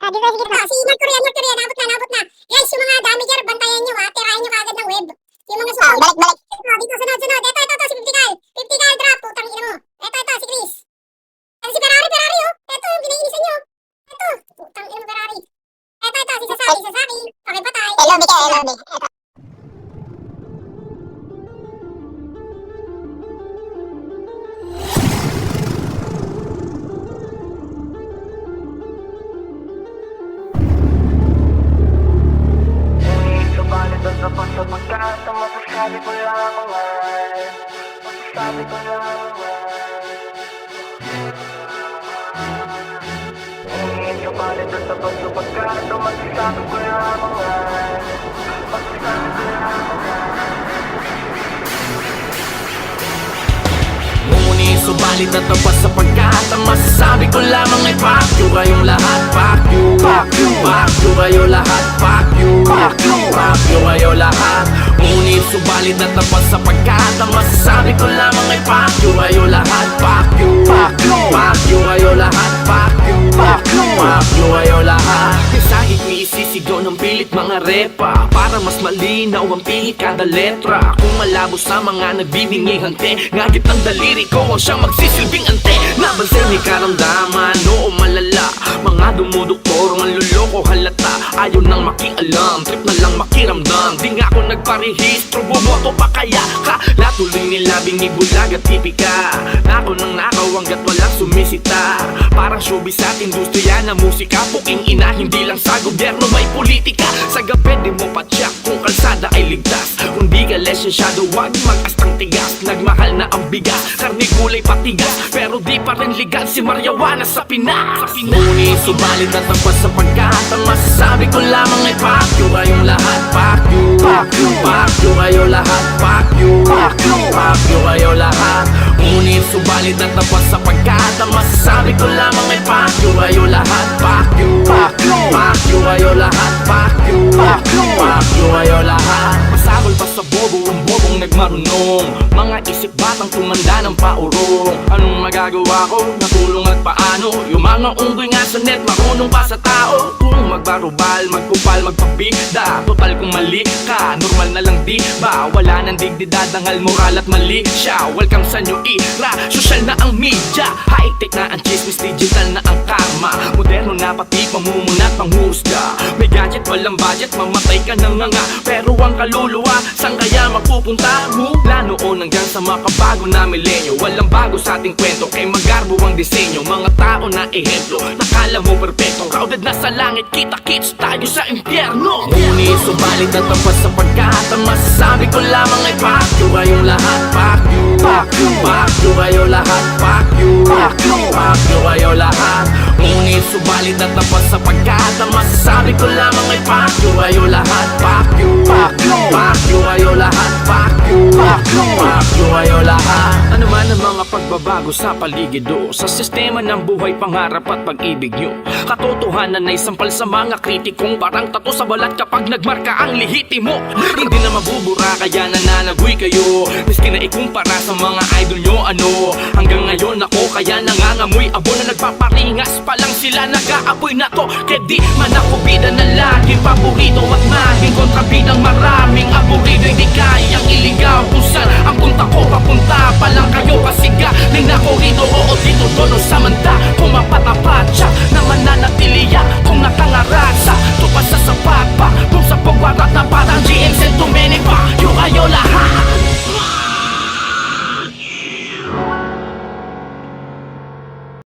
Di ba, sige na. Si North Korea, nabot na, nabot na. Guys, yung mga damager, bantayan nyo ha. Tirahin nyo kagad ng web. Yung mga suko. Balik. Dito, sunod. Ito, si 50 Cal. 50 Cal drop, putang ina mo. Ito, si Chris. Ito si Ferrari, oh. Ito, yung pinainisan nyo. Ito, putang ina mo Ferrari. Ito, si Sasaki. Pakipatay. Lobby ka, lobby. Eto. Subalit ang tapos sa pagkata, masasabi ko lamang masasabi ko lamang subalit ang tapos sa pagkata, masasabi ko lamang masasabi ko lamang. Ngunit subalit at tapat sa pagkata, masasabi ko lamang ay fuck you kayong lahat, fuck you, fuck you, fuck you kayo lahat, fuck you, fuck you, fuck you kayo lahat. Ngunit subalit at tapat sa pagkata, masasabi ko lamang ay fuck you kayo lahat, fuck you, fuck you, fuck you kayo lahat, fuck you, fuck you, fuck you kayo lahat. Mensahe ko isisigaw ng pilit mga repa, para mas malinaw ang pihit kada letra. Kung malabo sa mga nagbibingi hante, ngagit ng daliri ko ang siyang magsisilbing ante. Nabansin ni karamdaman, oo malala, mga dumuduktor, manluloko halata. Ayaw nang makialam, trip na lang makiramdam. Di nga ako nagparehistro, bumoto pa kaya ka. Latuloy nila bingi bulag at tipika, nako nang nakaw hanggat walang sumisita. Parang showbiz at industriya na musika, puking ina hindi lang sa gobyerno may politika. Sa gabi di mo pa check kung kalsada ay ligtas. Kung di ka lesensyado wag mag-astang tigas. Nagmahal na ang bigas, karne kulay patigas, pero di pa rin legal si Marijuana sa Pinas. Ngunit subalit at tapat sa pagkata, masasabi ko lamang ay fuck you kayong lahat, fuck you, fuck you, fuck you kayo lahat, fuck you, fuck you, fuck you kayo lahat. Ngunit subalit at tapat sa pagkata, masasabi ko lamang ay fuck you kayo lahat, fuck you, fuck you, fuck you kayo lahat, fuck you, fuck you, fuck you kayo lahat. Masabol pa sa bobo ang bobong nagmarunong, mga isip batang tumanda ng paurong. Anong magagawa ko? Natulong at paano? Yung mga unggoy nga sa net, marunong pa sa tao. Kung magbarubal, magkupal, magpabida, total kung mali ka, normal na lang di ba? Wala nang digdidad, dangal moral at mali siya. Welcome sa new era, social na ang media, high-tech na ang chismis, digital na ang karma, moderno na pati pamumuna at panghusga. May gadget, walang budget, mamatay ka na nga. Pero ang kaluluwa, saan kaya mapupunta mo? Mula noon hanggang sa makabago na milenyo, walang bago sa ating kwento, kay magarbo ang disenyo. Mga tao na ehemplo, nakala mo perfecto, crowded na sa langit, kita-kits tayo sa impyerno. Ngunit subalit at tapat sa pagkata, masasabi ko lamang ay fuck you kayong lahat, fuck you, fuck you, fuck you kayo lahat, fuck you, fuck you, fuck you kayo lahat. Ngunit subalit at tapat sa pagkata, masasabi ko lamang ay fuck you kayo lahat, fuck you, fuck you, fuck you kayo lahat, fuck you, fuck you, fuck you kayo lahat. Ano man ang mga pagbabago sa paligid o sa sistema ng buhay, pangarap at pag-ibig nyo, katotohanan ay sampal sa mga kritikong parang tato sa balat kapag nagmarka ang lihitimo. Hindi na mabubura kaya nananagoy kayo, miski na ikumpara sa mga idol nyo ano. Hanggang ngayon ako kaya nangangamoy abo na nagpaparingas pa lang sila nag-aapoy na to. Kaya di man ako bida na laging paborito at maging kontrabidang maraming aburido. Hindi kayang iligaw kung saan ang punta ko, papunta pa lang kayo kasiga. Ning ako rito, oo dito, tono samanta, kung mapatapat siya